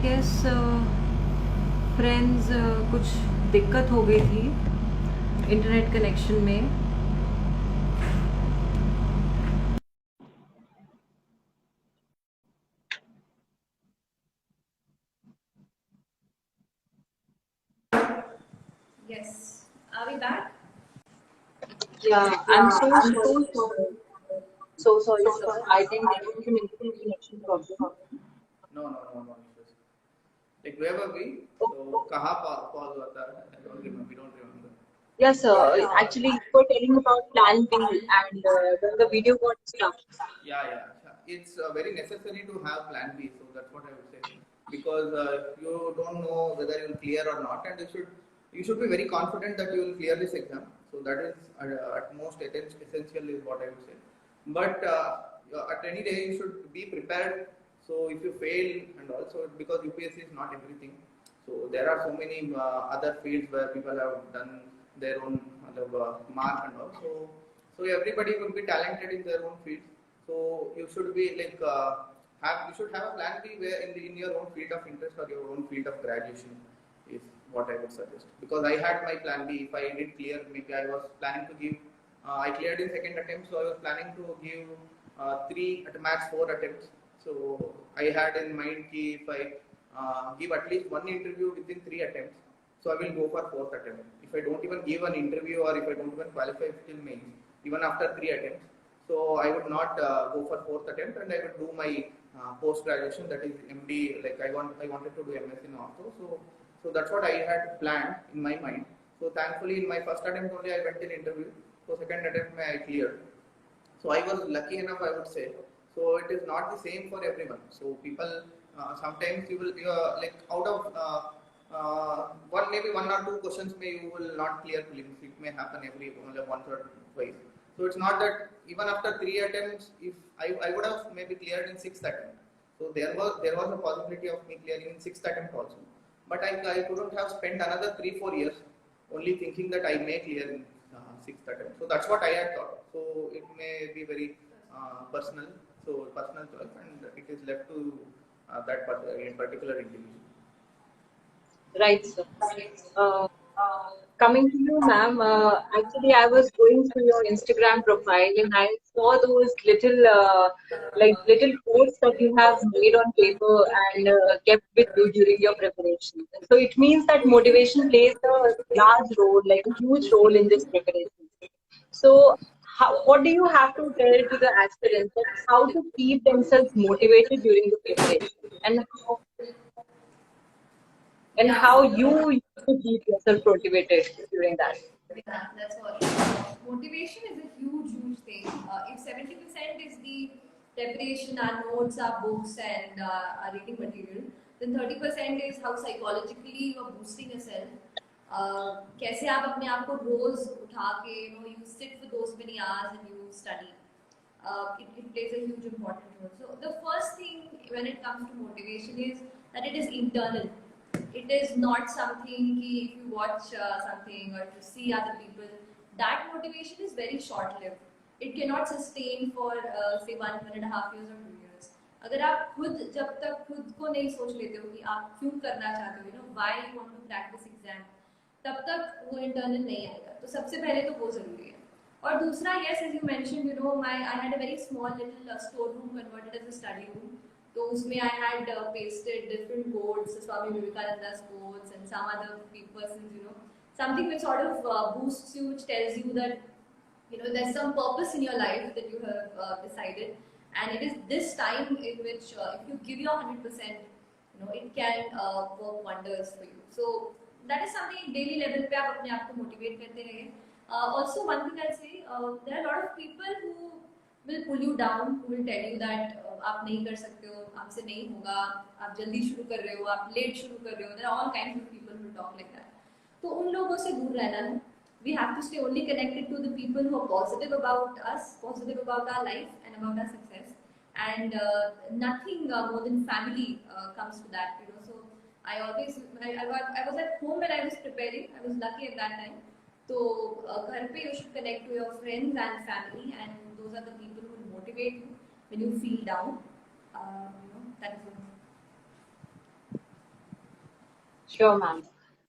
guess friends कुछ दिक्कत हो गई थी इंटरनेट कनेक्शन में. Yes. Are we back? Yeah, I'm so sorry. So sorry, sir. I think there was an internet connection problem. No issues. Like where were we? So कहाँ pause हुआ था? I don't remember. We don't remember. Yes, sir. Actually, you were telling about Plan B, and then the video got stuck. Yeah. It's very necessary to have plan B. So that's what I would say. Because you don't know whether you'll clear or not, and you should be very confident that you will clear this exam. So that is at most essential is what I would say. But at any day you should be prepared. So if you fail, and also because UPSC is not everything. So there are so many other fields where people have done their own mark and all. So everybody will be talented in their own field. So you should be like you should have a plan B where in your own field of interest or your own field of graduation is what I would suggest. Because I had my plan B. If I did clear, maybe I was planning to give. I cleared in second attempt, so I was planning to give 4 attempts. So I had in mind ki if I give at least one interview within 3 attempts, so I will go for fourth attempt. If I don't even give an interview or if I don't even qualify till mains, even after 3 attempts, so I would not go for fourth attempt, and I would do my post graduation, that is MD. Like I wanted to do MS in ortho. So that's what I had planned in my mind. So thankfully in my first attempt only I went in interview. So second attempt I cleared. So I was lucky enough, I would say. So it is not the same for everyone. So people sometimes you will like out of maybe one or two questions you will not clear prelims. It may happen every once or twice. So it's not that even after 3 attempts, if I would have maybe cleared in sixth attempt. So there was a possibility of me clearing in sixth attempt also. But I couldn't have spent another 3-4 years only thinking that I may clear in sixth attempt. So that's what I had thought. So it may be very personal. So personal choice, and it is left to that particular individual. Right, sir. Coming to you, ma'am, actually, I was going through your Instagram profile and I saw those little quotes that you have made on paper and kept with you during your preparation. So it means that motivation plays a large role, like a huge role in this preparation. So, what do you have to tell to the aspirants that how to keep themselves motivated during the preparation, and Yeah. how you used to keep yourself motivated during that? Yeah, that's all. Motivation is a huge thing. If 70% is the preparation, our notes, our books, and our reading material, then 30% is how psychologically you are boosting yourself. कैसे आप अपने आप को रोज उठा के you sit for those many hours and you study. It plays a huge important role. So the first thing when it comes to motivation is that it is internal. It is not something ki if you watch something or to see other people, that motivation is very short lived. It cannot sustain for say 1.5 years or 2 years. अगर आप खुद जब तक खुद को नहीं सोच लेते हो कि आप क्यों करना चाहते हो, why you want to crack this exam, तब तक वो इंटरनल नहीं आएगा. तो सबसे पहले तो वो जरूरी है. और दूसरा, yes, as you mentioned, I had a very small little store room converted as a study room. So उसमें I had pasted different quotes, Swami Vivekananda's quotes, and some other persons, something which sort of boosts you, which tells you that there's some purpose in your life that you have decided, and it is this time in which if you give your 100%, it can work wonders for you. So that is something daily level पे आप अपने आप को motivate करते रहिए. Also, one thing I'll say, there are a lot of people who will pull you down, who will tell you that आप नहीं कर सकते हो, आपसे नहीं होगा, आप जल्दी शुरू कर रहे हो, आप लेट शुरू कर रहे हो. There are all kinds of people who talk like that. तो उन लोगों से दूर रहना है. We have to stay only connected to the people who are positive about us, positive about our life and about our success. And nothing more than family comes to that. So I was at home when I was preparing. I was lucky at that time. So घर पे you should connect to your friends and family, and those are the people who will motivate you when you feel down. That is all. Sure ma'am.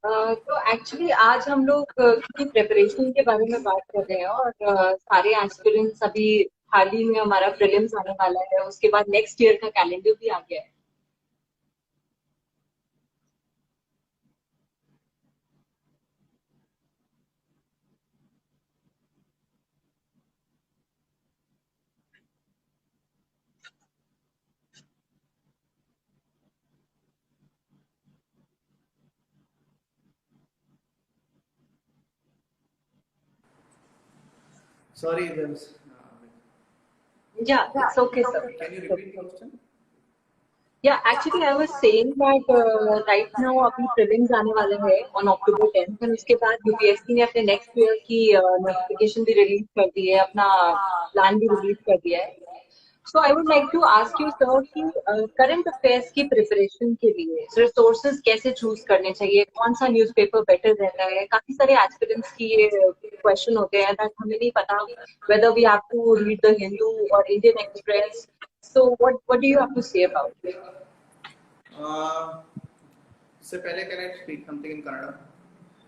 तो actually आज हम लोग किसी preparation के बारे में बात कर रहे हैं और सारे एस्पिरेंट्स अभी हाल ही में हमारा प्रीलिम्स आने वाला है, उसके बाद नेक्स्ट ईयर का कैलेंडर भी आ गया है। Sorry, there's. Yeah, it's okay, sir. Can you repeat the question? Yeah, actually I was saying that right now अभी प्रीलिम्स आने वाले हैं on October 10th और उसके बाद यूपीएससी ने अपने नेक्स्ट ईयर की नोटिफिकेशन भी रिलीज कर दी है, अपना प्लान भी रिलीज कर दिया है। So I would like to ask you sir कि करंट अफेयर्स की प्रिपरेशन के लिए रिसोर्सेज कैसे चूज करने चाहिए, कौन सा न्यूज़पेपर बेटर रहता है? काफी सारे एस्पिरेंट्स की ये क्वेश्चन होते हैं दैट हमें नहीं पता whether we have to read the Hindu or Indian Express. So what do you have to say about it? इससे पहले can I speak something in Kannada?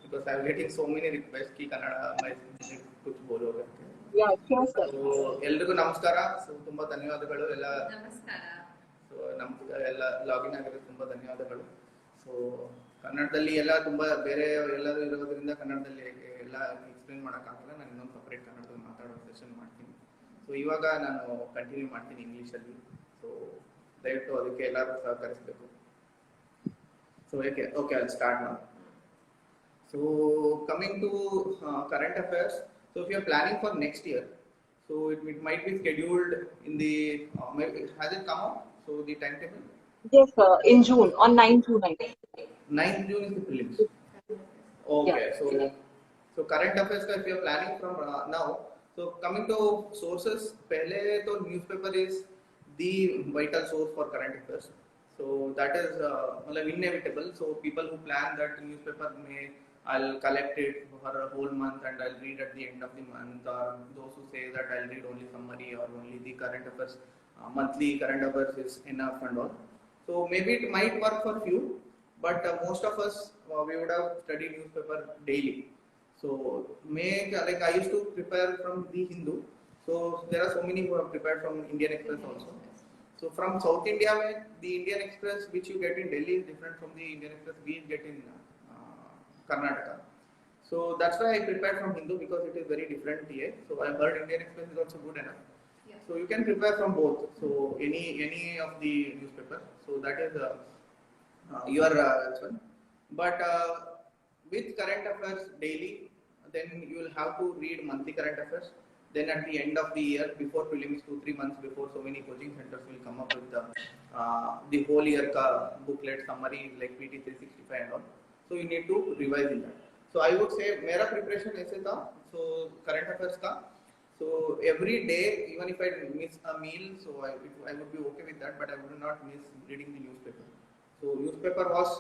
Because I'm getting so many requests कि कन्नड़ में कुछ बोलो करके. Yeah, sure sir. So ಎಲ್ರಿಗೂ ನಮಸ್ಕಾರ. So ತುಂಬಾ ಧನ್ಯವಾದಗಳು ಎಲ್ಲ. ನಮಸ್ಕಾರ. So ಎಲ್ಲ ಲಾಗಿನ್ ಆಗಿರೋದು ತುಂಬಾ ಧನ್ಯವಾದಗಳು. So ಕನ್ನಡದಲ್ಲಿ ಎಲ್ಲ ತುಂಬಾ ಬೇರೆ ಎಲ್ಲರೂ ಇರೋದ್ರಿಂದ ಕನ್ನಡದಲ್ಲಿ ಎಲ್ಲ ಎಕ್ಸ್ಪ್ಲೇನ್ ಮಾಡೋಕ್ಕಾಗಲ್ಲ. ನಾನು ಇನ್ನೊಂದು ಸಪರೇಟ್ ಕನ್ನಡದಲ್ಲಿ ಮಾತಾಡೋ ಸೆಷನ್ ಮಾಡ್ತೀನಿ. ಸೊ ಇವಾಗ ನಾನು ಕಂಟಿನ್ಯೂ ಮಾಡ್ತೀನಿ ಇಂಗ್ಲೀಷಲ್ಲಿ. ಸೊ ದಯವಿಟ್ಟು ಅದಕ್ಕೆ ಎಲ್ಲರೂ ಸಹಕರಿಸಬೇಕು. So okay, I'll start now. So coming to current affairs, so if you are planning for next year, so it might be scheduled in the has it come out? So the timetable? Yes sir, in June on 9 June I think. 9th June is the prelims. Okay, Yeah. so current affairs का if you are planning from now, so coming to sources, पहले तो newspaper is the vital source for current affairs. So that is मतलब inevitable. So people who plan that newspaper may I'll collect it for a whole month and I'll read at the end of the month, or those who say that I'll read only summary or only the current affairs, monthly current affairs is enough and all. So maybe it might work for few, but most of us we would have studied newspaper daily. So like I used to prepare from the Hindu. So there are so many who have prepared from Indian Express also. So from South India, the Indian Express which you get in Delhi is different from the Indian Express we get in Karnataka. So that's why I prepared from Hindu, because it is very different here. So I heard Indian Express is also good enough. Yeah. So you can prepare from both. So any of the newspaper. So that is your one. But with current affairs daily, then you will have to read monthly current affairs. Then at the end of the year, before prelims, 2-3 months before, so many coaching centers will come up with the whole year ka booklet summary like PT 365 and all. So you need to revise in that. So I would say मेरा preparation ऐसे था. So current affairs का. So every day, even if I miss a meal, so I would be okay with that, but I would not miss reading the newspaper. So newspaper was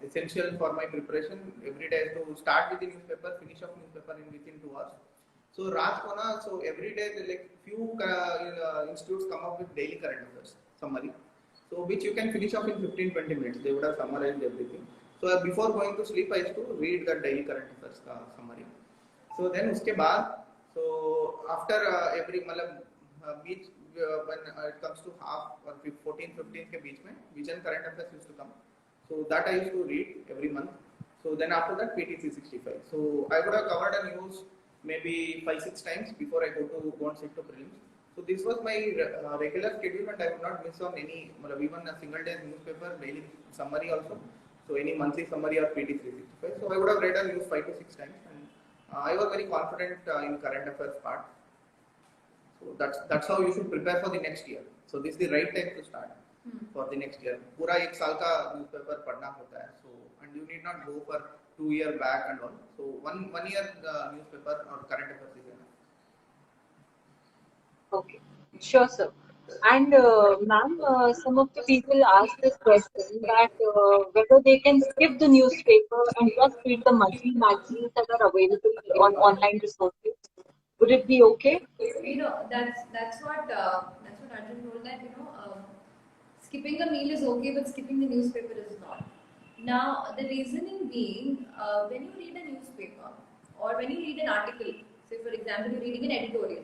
essential for my preparation. Every day to start with the newspaper, finish off newspaper within 2 hours. So रात को ना, so every day like few institutes come up with daily current affairs summary. So which you can finish off in 15-20 minutes. They would have summarized everything. So before going to sleep, I used to read the daily current affairs summary. So then उसके बाद, so after every मतलब बीच when it comes to half or 14-15 के बीच में vision current affairs used to come. So that I used to read every month. So then after that PT 365. So I would have covered a news maybe 5-6 times before I go and sit to prelims. So this was my regular schedule, and I would not miss on any even a single day newspaper daily summary also. So any monthly summary or PT 365. So I would have read a news 5-6 times, and I was very confident in current affairs part. So that's how you should prepare for the next year. So this is the right time to start for the next year. पूरा एक साल का newspaper पढ़ना होता है. So and you need not go for 2 year back and all. So one year newspaper or current affairs is enough. Okay, sure sir. And ma'am, some of the people ask this question that whether they can skip the newspaper and just read the monthly magazines that are available on online resources. Would it be okay? You know, that's what Arjun told, that skipping a meal is okay, but skipping the newspaper is not. Now, the reasoning being, when you read a newspaper or when you read an article, say for example, you're reading an editorial,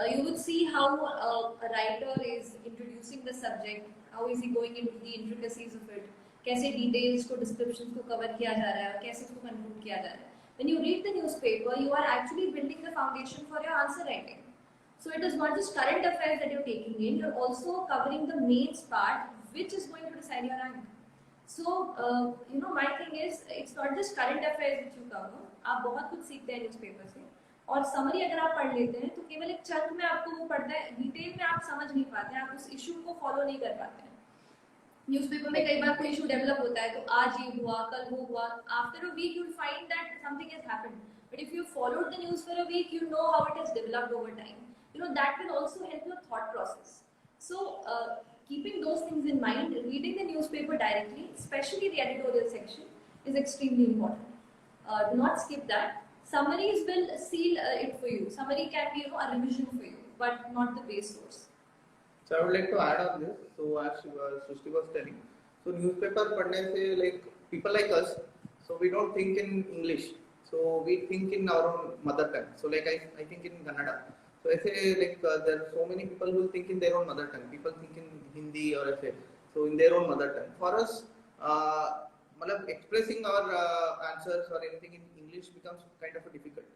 you would see how a writer is introducing the subject, how is he going into the intricacies of it, कैसे details को descriptions को cover किया जा रहा है और कैसे उसको conclude किया जा रहा है. When you read the newspaper, you are actually building the foundation for your answer writing. So it is not just current affairs that you're taking in, you're also covering the main part which is going to decide your rank. So, my thing is, it's not just current affairs which you cover. आप बहुत कुछ सीखते हैं newspaper से और summary अगर आप पढ़ लेते हैं तो केवल एक चंक में आपको वो पढ़ना है, डिटेल में आप समझ नहीं पाते हैं, आप उस इशू को फॉलो नहीं कर पाते हैं. न्यूज़पेपर में कई बार कोई इशू डेवलप होता है तो आज ये हुआ, कल वो हुआ, after a week you will find that something has happened. But if you followed the news for a week, you know how it has developed over time. That will also help your thought process. So, keeping those things in mind, reading the newspaper directly, especially the editorial section, is extremely important. Do not skip that. Summaries will seal it for you. Summary can be, a revision for you, but not the base source. So I would like to add on this. So as Srishti was telling, so newspaper padne se, like people like us, so we don't think in English. So we think in our own mother tongue. So like I think in Kannada. So I say like there are so many people who will think in their own mother tongue. People think in Hindi or I say so in their own mother tongue. For us, expressing our answers or anything in English becomes kind of a difficult.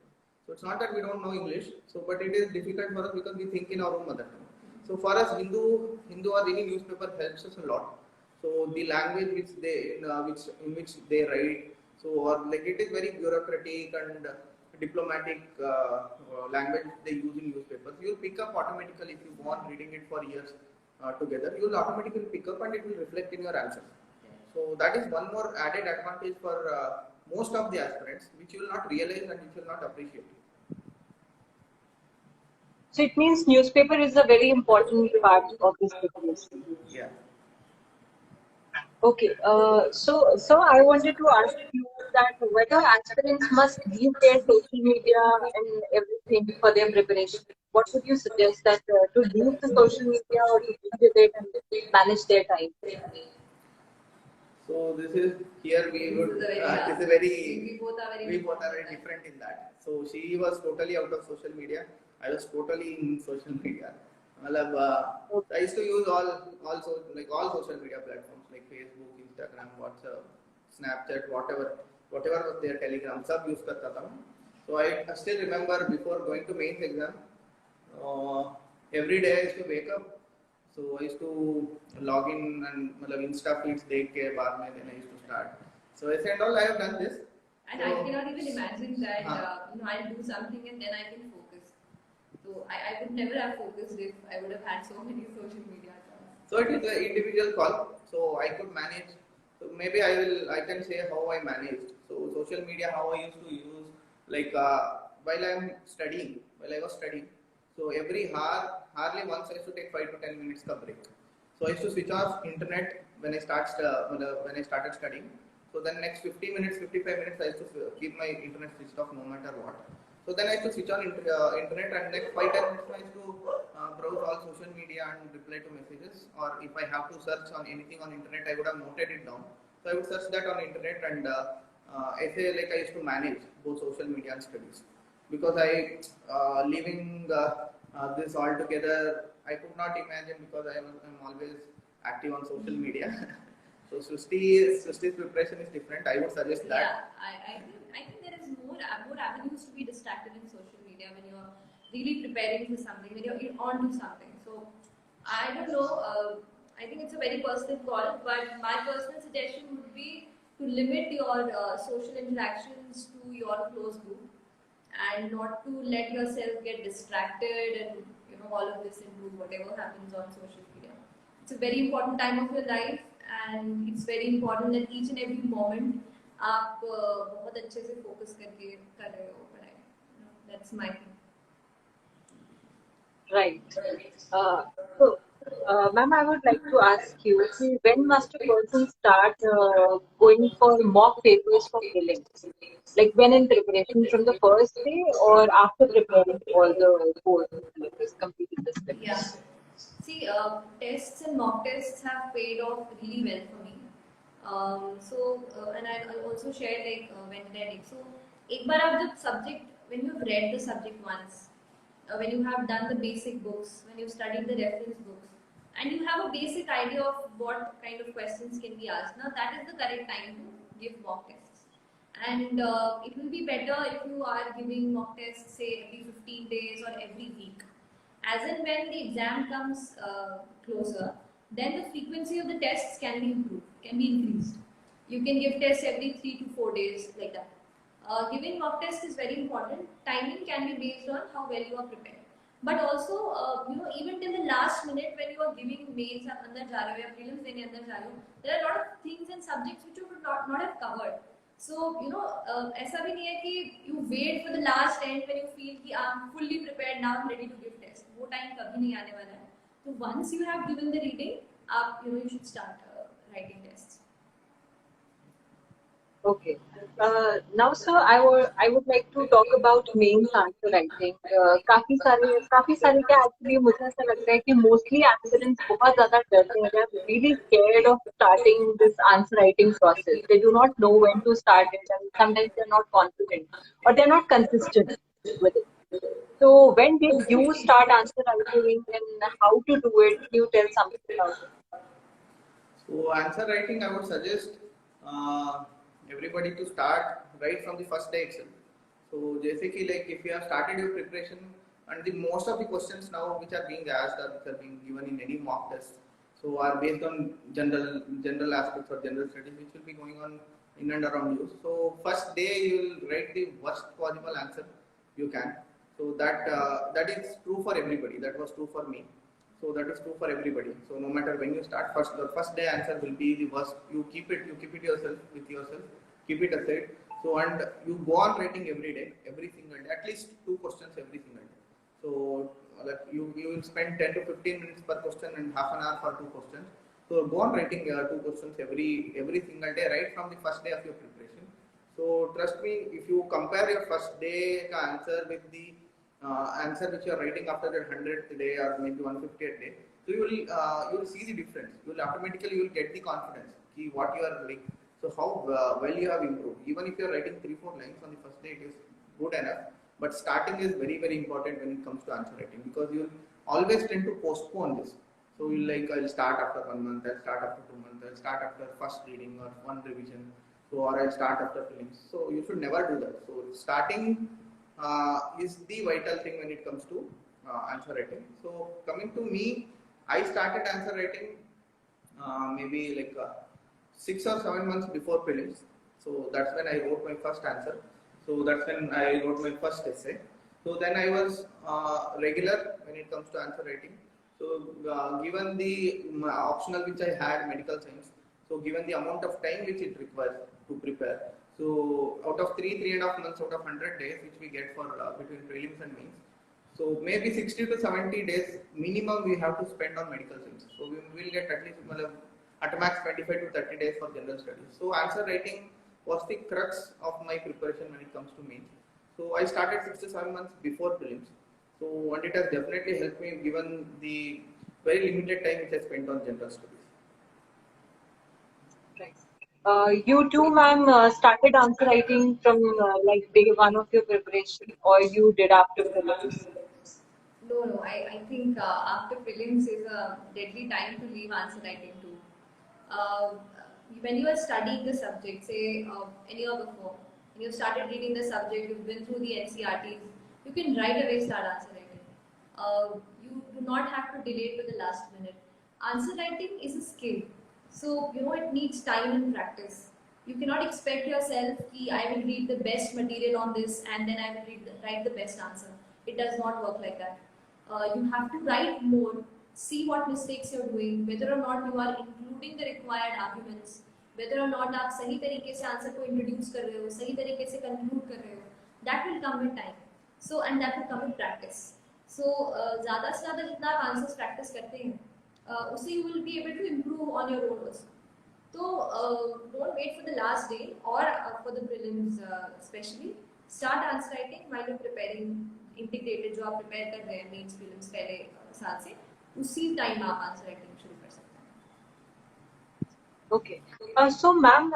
So it's not that we don't know English. So but it is difficult for us because we think in our own mother tongue. So for us, Hindu or any newspaper helps us a lot. So the language which they in which they write, so or like it is very bureaucratic and diplomatic language they use in newspapers. You will pick up automatically if you go on reading it for years together. You will automatically pick up and it will reflect in your answer. So that is one more added advantage for most of the aspirants, which you will not realize and which you will not appreciate. So it means newspaper is a very important part of this preparation. Yeah. Okay. So I wanted to ask you that whether aspirants must leave their social media and everything for their preparation. What would you suggest that to leave the social media or to leave with it and manage their time? So this is here we would. This is very. We both are very different in that. So she was totally out of social media. I was totally in social media. I used to use all social media platforms like Facebook, Instagram, WhatsApp, Snapchat, whatever was there, Telegram, sab use karta tha. So I still remember before going to mains exam, every day I used to wake up. So I used to log in and Insta feeds dekh ke baad mein then I used to start. So I said all I have done this. And I cannot even imagine that I'll do something and then I can focus. So I would never have focused if I would have had so many social media accounts. So it is an individual call. So I could manage. So maybe I can say how I managed. So social media, how I used to use, like while I was studying. So every hour, hardly once I used to take 5 to 10 minutes ka break. So I used to switch off internet when I started studying. So then next 50 minutes, 55 minutes, I used to keep my internet switched off no matter what. So then I used to switch on internet and next 5-10 minutes I used to browse all social media and reply to messages. Or if I have to search on anything on internet, I would have noted it down. So I would search that on internet and I used to manage both social media and studies. Because leaving this all together, I could not imagine because I'm always active on social media. So Srishti's preparation is different. I would suggest that. Yeah, I think there is more avenues to be distracted in social media when you're really preparing for something, when you're on to something. So I don't know. I think it's a very personal call, but my personal suggestion would be to limit your social interactions to your close group and not to let yourself get distracted and all of this into whatever happens on social media. It's a very important time of your life. And it's very important that each and every moment आप बहुत अच्छे से focus करके कर रहे हो पढ़ाई. That's my thing. Right. Ma'am, I would like to ask you, when must a person start going for mock papers for prelims? Like when in preparation, from the first day or after preparing all the course syllabus, completing the syllabus? Yeah. See, tests and mock tests have paid off really well for me. And I'll also share like when reading. So, एक बार आप जब subject when you've read the subject once, when you have done the basic books, when you've studied the reference books, and you have a basic idea of what kind of questions can be asked. Now that is the correct time to give mock tests. And it will be better if you are giving mock tests say every 15 days or every week. As and when the exam comes closer, then the frequency of the tests can be improved, can be increased. You can give tests every 3 to 4 days, like that. Giving mock test is very important. Timing can be based on how well you are prepared. But also, even till the last minute when you are giving mains आप अंदर जा रहे हो या prelims देने अंदर जा रहे हो, there are a lot of things and subjects which you would not have covered. So ऐसा भी नहीं है कि you wait for the last end when you feel कि I'm fully prepared now, I'm ready to give test. वो time कभी नहीं आने वाला है. So once you have given the reading, आप you should start writing tests. Okay. Now, sir, I would like to talk about mains answer writing. काफी सारे क्या actually मुझे ऐसा लगता है कि mostly aspirants बहुत ज़्यादा डरते हैं. They're really scared of starting this answer writing process. They do not know when to start it, and sometimes they're not confident or they're not consistent with it. So, when did you start answer writing and how to do it? Can you tell something about it? So answer writing, I would suggest everybody to start right from the first day itself. So जैसे कि like if you have started your preparation and the most of the questions now which are being asked or which are being given in any mock test, so are based on general aspects or general studies which will be going on in and around you. So first day you will write the worst possible answer you can. So that is true for everybody. That was true for me. So that is true for everybody. So no matter when you start, the first day answer will be the worst. You keep it yourself with yourself, keep it aside. So and you go on writing every day, every single day, at least 2 questions every single day. So like you will spend 10 to 15 minutes per question and half an hour for 2 questions. So go on writing 2 questions every single day, right from the first day of your preparation. So trust me, if you compare your first day answer with the answer which you are writing after the 100th day or maybe 150th day, so you will see the difference. You will get the confidence ki what you are doing. So how well you have improved. Even if you are writing 3-4 lines on the first day, it is good enough. But starting is very important when it comes to answer writing, because you always tend to postpone this. So you like I'll start after 1 month, I'll start after 2 months, I'll start after first reading or one revision. So or I'll start after prelims. So you should never do that. So starting is the vital thing when it comes to answer writing. So coming to me, I started answer writing maybe like 6 or 7 months before prelims. So that's when I wrote my first answer. So that's when I wrote my first essay. So then I was regular when it comes to answer writing. So given the optional which I had, medical science, so given the amount of time which it requires to prepare, so out of 3.5 months out of 100 days which we get for between prelims and mains, so maybe 60 to 70 days minimum we have to spend on medical science. So we will get at least at max 25 to 30 days for general studies. So answer writing was the crux of my preparation when it comes to mains. So I started 6 to 7 months before prelims. So and it has definitely helped me given the very limited time which I spent on general studies. Right. You too, ma'am, started answer writing from like day one of your preparation, or you did after prelims? No. I think after prelims is a deadly time to leave answer writing too. Uh, when you are studying the subject, say a year before, when you started reading the subject, you've been through the NCRTs, you can right away start answer writing. You do not have to delay to the last minute. Answer writing is a skill, so it needs time and practice. You cannot expect yourself that I will read the best material on this and then I will write the best answer. It does not work like that. You have to write more, see what mistakes you're doing, whether or not you are including the required arguments, whether or not आप सही तरीके से answer को introduce कर रहे हो, सही तरीके से कंक्लूड कर रहे हो. That will come with time. So and that will come with practice. So ज़्यादा से ज़्यादा जितना आप आंसर्स प्रैक्टिस करते हैं, उससे you will be able to improve on your own also. So don't wait for the last day or for the prelims especially. Start answer writing while you're preparing integrated जो आप prepare कर रहे हैं mains prelims पहले साल से, उसी time आप answer writing शुरू कर सकते हैं. Okay. So, ma'am,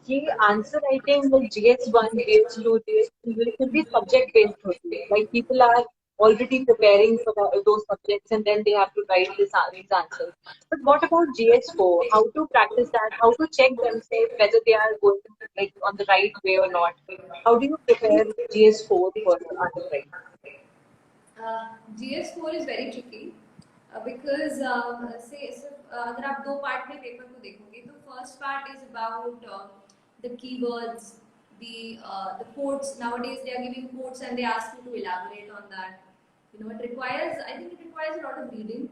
ये answer writing with GS1, GS2, GS3 will be subject-based only. Like people are already preparing for those subjects and then they have to write these answers. But what about GS4? How to practice that? How to check themselves whether they are going like on the right way or not? How do you prepare GS4 for underwriting? GS4 is very tricky because say अगर आप दो part में paper को देखोगे तो first part is about the keywords, the quotes. Nowadays they are giving quotes and they ask you to elaborate on that. You know, I think it requires a lot of reading,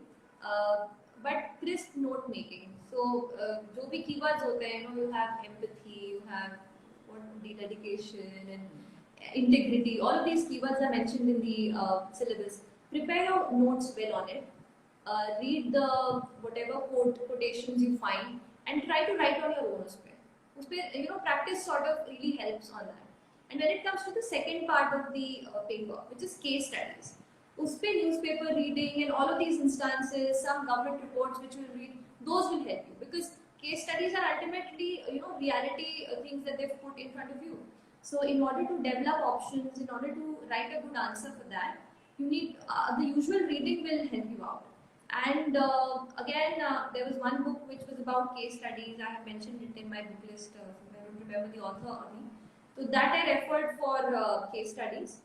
but crisp note making. So जो भी keywords होते हैं, you know, you have empathy, you have the dedication and integrity. All of these keywords are mentioned in the syllabus. Prepare your notes well on it. Read the whatever quotations you find and try to write on your own. You know, practice sort of really helps on that. And when it comes to the second part of the paper, which is case studies, uspe newspaper reading and all of these instances, some government reports which you will read, those will help you, because case studies are ultimately, you know, reality things that they've put in front of you. So in order to develop options, in order to write a good answer for that, you need the usual reading will help you out. And again, there was one book which was about case studies. I have mentioned it in my book list. I don't remember the author only. So that I referred for case studies.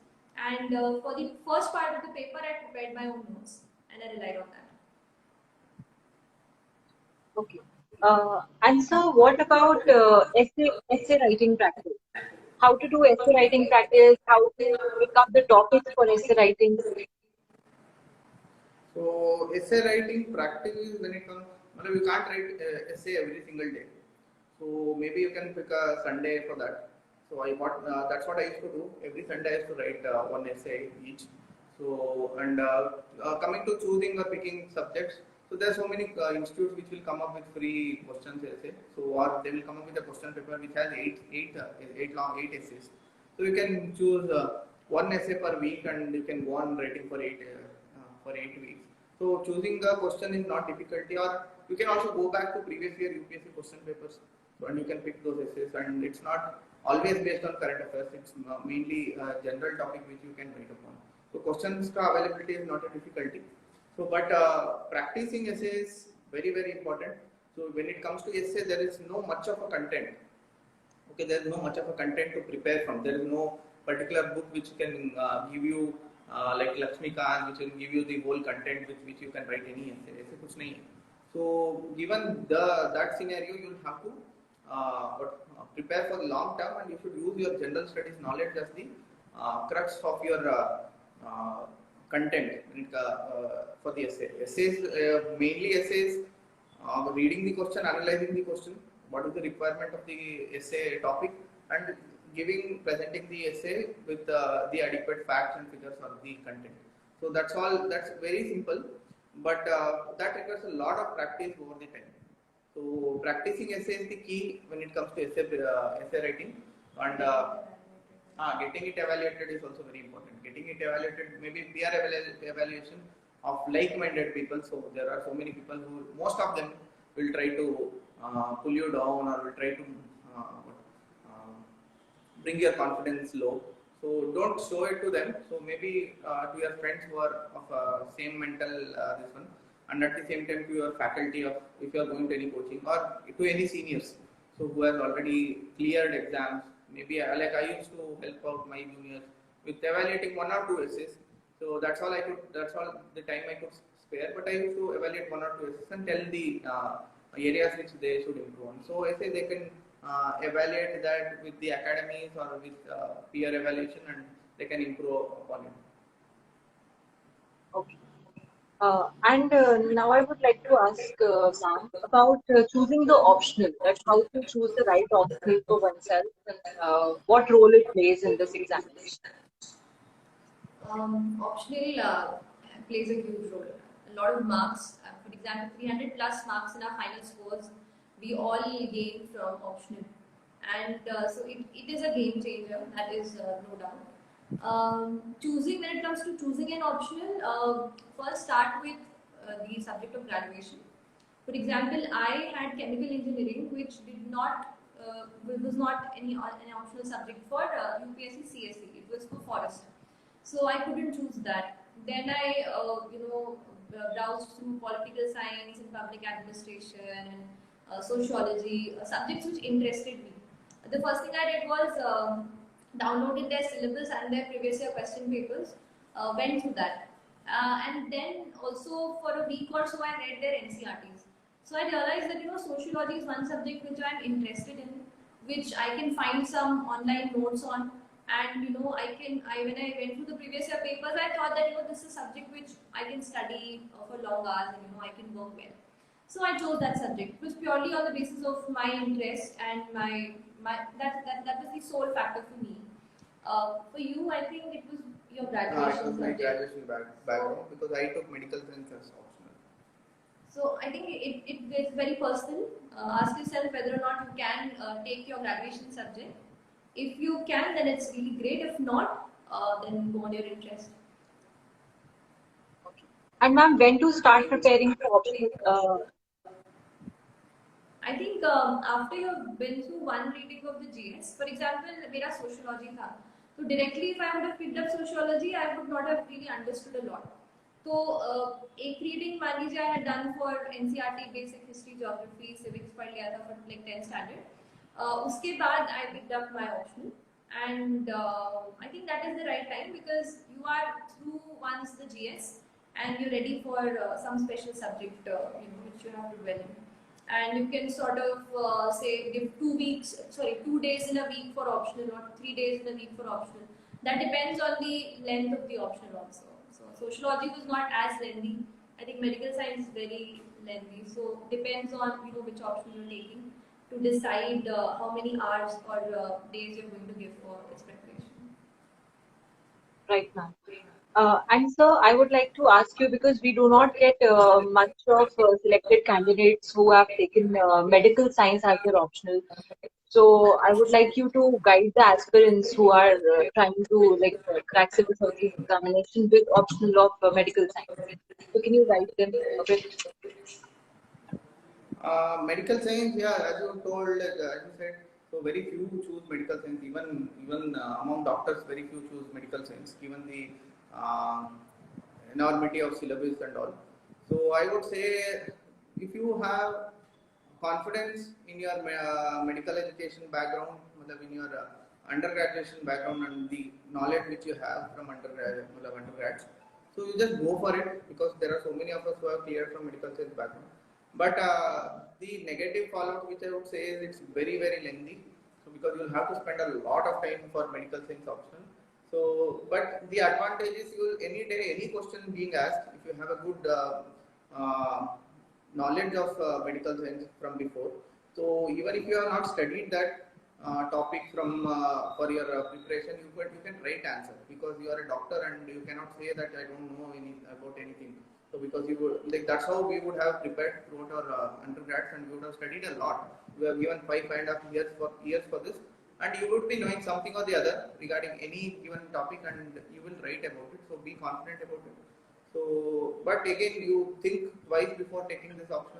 And for the first part of the paper, I prepared my own notes and I relied on that. Okay. And so, what about essay writing practice? How to do essay writing practice? How to pick up the topics for essay writing? So essay writing practice is when it comes, you can't write essay every single day. So maybe you can pick a Sunday for that. So that's what I used to do. Every Sunday I used to write one essay each. So and coming to choosing or picking subjects, so there are so many institutes which will come up with free questions essay. So or they will come up with a question paper which has eight essays. So you can choose one essay per week and you can go on writing for 8 weeks. So choosing the question is not difficulty, or you can also go back to previous year UPSC question papers, and you can pick those essays. And it's not always based on current affairs; it's mainly a general topic which you can write upon. So questions availability is not a difficulty. So, but practicing essays is very important. So when it comes to essay, there is no much of a content. Okay, there is no much of a content to prepare from. There is no particular book which can give you like Lakshmikant, which will give you the whole content with which you can write any essay. ऐसे कुछ नहीं है. So given that scenario, you will have to prepare for the long term, and you should use your general studies knowledge as the crux of your content for the essay. Essays, mainly essays, reading the question, analyzing the question, what is the requirement of the essay topic, and presenting the essay with the adequate facts and figures of the content. So that's all. That's very simple, but that requires a lot of practice over the time. So practicing essay is the key when it comes to essay writing, and getting it evaluated is also very important. Getting it evaluated, maybe peer evaluation of like-minded people. So there are so many people who, most of them will try to pull you down or will try to bring your confidence low. So don't show it to them. So maybe to your friends who are of same mental this one, and at the same time to your faculty of, if you are going to any coaching, or to any seniors, so who has already cleared exams. Maybe like I used to help out my juniors with evaluating 1 or 2 essays. So that's all the time I could spare. But I used to evaluate 1 or 2 essays and tell the areas which they should improve on. So essay they can evaluate that with the academies or with peer evaluation, and they can improve upon it. Okay. And now I would like to ask ma'am about choosing the optional, that how to choose the right optional for oneself, what role it plays in this examination. Optional plays a huge role. A lot of marks, for example, 300 plus marks in our final scores, we all gain from optional. And so it is a game changer, that is no doubt. When it comes to choosing an optional, first start with the subject of graduation. For example, I had chemical engineering, which did not was not any optional subject for UPSC CSE. It was for forest, so I couldn't choose that. Then I browsed through political science and public administration and sociology, subjects which interested me. The first thing I did was downloaded their syllabus and their previous year question papers, went through that. And then also for a week or so I read their NCRTs. So I realized that sociology is one subject which I'm interested in, which I can find some online notes on, and I when I went through the previous year papers, I thought that this is a subject which I can study for long hours, and I can work well. So I chose that subject. It was purely on the basis of my interest and that was the sole factor for me. For you, I think it was your It graduation was my subject. graduation background because I took medical science as optional. So I think it gets very personal. Ask yourself whether or not you can take your graduation subject. If you can, then it's really great. If not, then go on your interest. And ma'am, when to start preparing for optional? I think after you've been through one reading of the GS, for example, मेरा sociology था, so directly if I would have picked up sociology, I would not have really understood a lot. तो एक reading मान लीजिए I had done for NCRT basic history, geography, civics पढ़ लिया था for like 10th standard. उसके बाद I picked up my optional, and I think that is the right time because you are through once the GS and you're ready for some special subject which you have to dwell in. And you can sort of say give 2 days in a week for optional or 3 days in a week for optional. That depends on the length of the optional also. So sociology was not as lengthy. I think medical science is very lengthy. So depends on which option you're taking to decide how many hours or days you're going to give for its preparation. Right, ma'am. And sir, I would like to ask you because we do not get much of selected candidates who have taken medical science as their optional. So I would like you to guide the aspirants who are trying to crack civil service examination with optional of medical science. So can you guide them a bit? Medical science, yeah, as you told, as you said, so very few choose medical science. Even among doctors, very few choose medical science, given the enormity of syllabus and all. So I would say, if you have confidence in your medical education background, in your undergraduation background and the knowledge which you have from undergrads, so you just go for it because there are so many of us who have cleared from medical science background. But the negative fallout, which I would say, is it's very lengthy. So because you'll have to spend a lot of time for medical science optional. So, but the advantage is you will any day any question being asked, if you have a good knowledge of medical science from before. So even if you have not studied that topic from for your preparation, you can write answer because you are a doctor and you cannot say that I don't know about anything. So because you would that's how we would have prepared throughout our undergrads, and we would have studied a lot. We have given 5.5 years for this, and you would be knowing something or the other regarding any given topic, and you will write about it. So be confident about it. So, but again, you think twice before taking this option.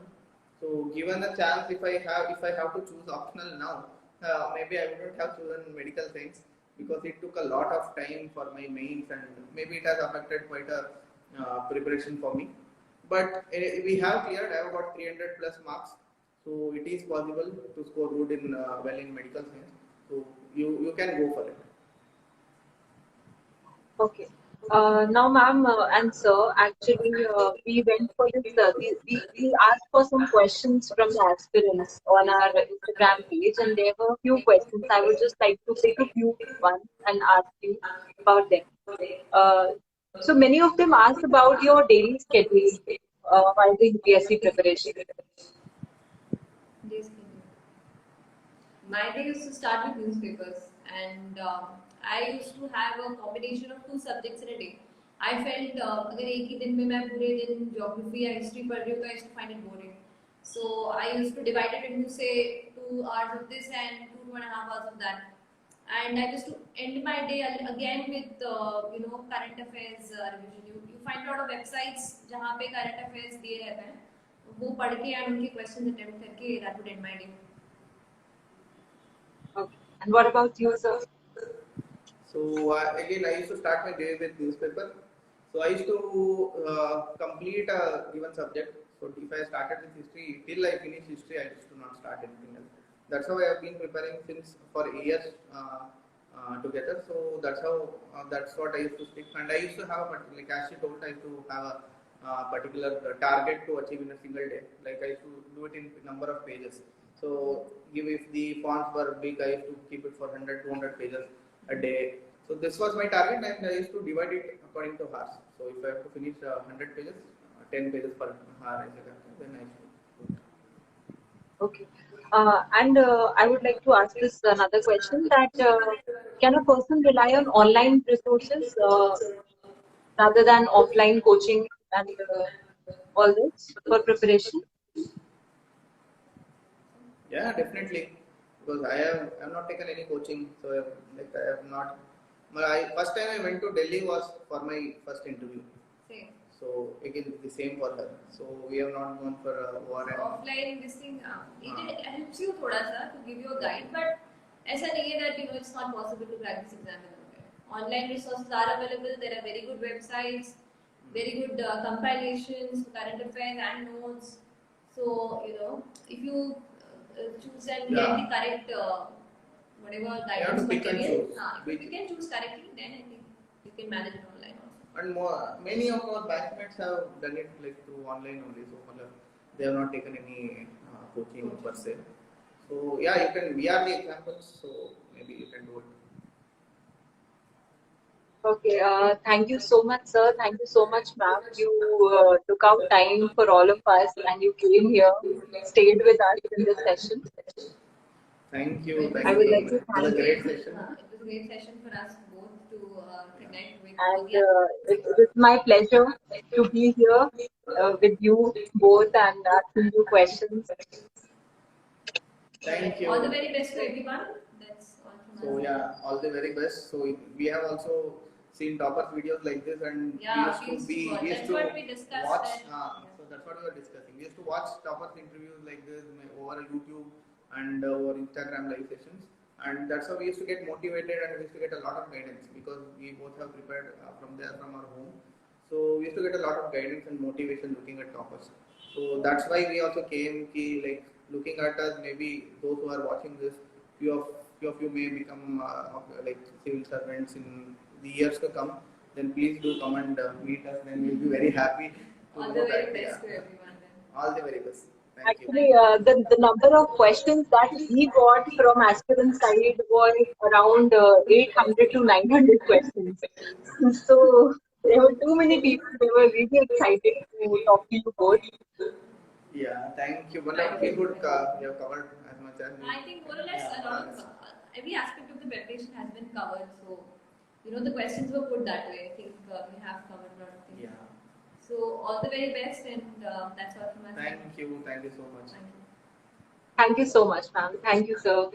So, given a chance, if I have to choose optional now, maybe I wouldn't have chosen medical science because it took a lot of time for my mains, and maybe it has affected quite a preparation for me. But we have cleared. I have got 300 plus marks, so it is possible to score good in well in medical science. So you can go for it. Okay. Now, ma'am and sir, actually, we went for this. We asked for some questions from the aspirants on our Instagram page, and there were a few questions. I would just like to pick a few ones and ask you about them. So many of them asked about your daily schedule while the UPSC preparation. Days My day used to start with newspapers, and I used to have a combination of 2 subjects in a day. I felt अगर एक ही दिन में मैं पूरे दिन geography या history पढ़ रही हूँ तो I used to find it boring. So I used to divide it into say 2 hours of this and 2.5 hours of that. And I used to end my day again with current affairs revision. You find a lot of websites जहाँ पे current affairs दिए रहते हैं. वो पढ़ के and उनके questions attempt करके that would end my day. Okay. And what about you, sir? So again, I used to start my day with newspaper. So I used to complete a given subject. So if I started with history, till I finish history, I used to not start anything else. That's how I have been preparing since for years together. So that's what I used to stick. And I used to have, like as you told, I used to have a particular target to achieve in a single day. Like I used to do it in number of pages. So if the fonts were big, I used to keep it for 100, 200 pages a day. So this was my target, and I used to divide it according to hours. So if I have to finish 100 pages, 10 pages per hour, then I used to do it. Okay. And I would like to ask this another question that can a person rely on online resources rather than offline coaching and all this for preparation? Yeah, definitely. Because I have not taken any coaching, so I have not. First time I went to Delhi was for my first interview. Same. So again, the same for her. So we have not gone for a war. So offline this thing it helps you थोड़ा सा to give you a guide, but ऐसा नहीं है that it's not possible to crack this exam in one day. Online resources are available. There are very good websites, very good compilations, current affairs and notes. So if you choose and get the correct whatever guidance to pick and material, choose. if you can choose correctly, then I think you can manage it online also. And many of our batchmates have done it like through online only. So they have not taken any coaching per se. So yeah, you can. We are the examples. So maybe you can do it. Okay, thank you so much, sir. Thank you so much, ma'am. You took out time for all of us and you came here, stayed with us in this session. Thank you. Thank I you would so like much. to It was a thank great you. session. It was a great session for us both to connect with all And the it is my pleasure to be here with you both and asking you questions. Thank you. all the very best to everyone. That's all from So us. yeah, all the very best. So we have also seen toppers videos like this, and Yeah, we used to that's what we discussed. watch. And, So that's what we were discussing. We used to watch toppers interviews like this over YouTube and over Instagram live sessions, and that's how we used to get motivated and we used to get a lot of guidance because we both have prepared from our home. So we used to get a lot of guidance and motivation looking at toppers. So that's why we also came like looking at us. Maybe those who are watching this, few of you may become like civil servants in the years to come. Then please do come and meet us. Then we'll be very happy to all know the very that. best to everyone. Then. All the very best. Thank you. Actually, the number of questions that we got from aspirant side was around 800 to 900 questions. So there were too many people. They were really excited to talk to you both. Yeah, thank you. But I feel good. You have covered as much as I think more or less a lot of every aspect of the preparation has been covered. So the questions were put that way. I think we have covered a lot of things. Yeah. So all the very best, and that's all from us. Thank you. Thank you so much. Thank you. Thank you so much, ma'am. Thank you, sir.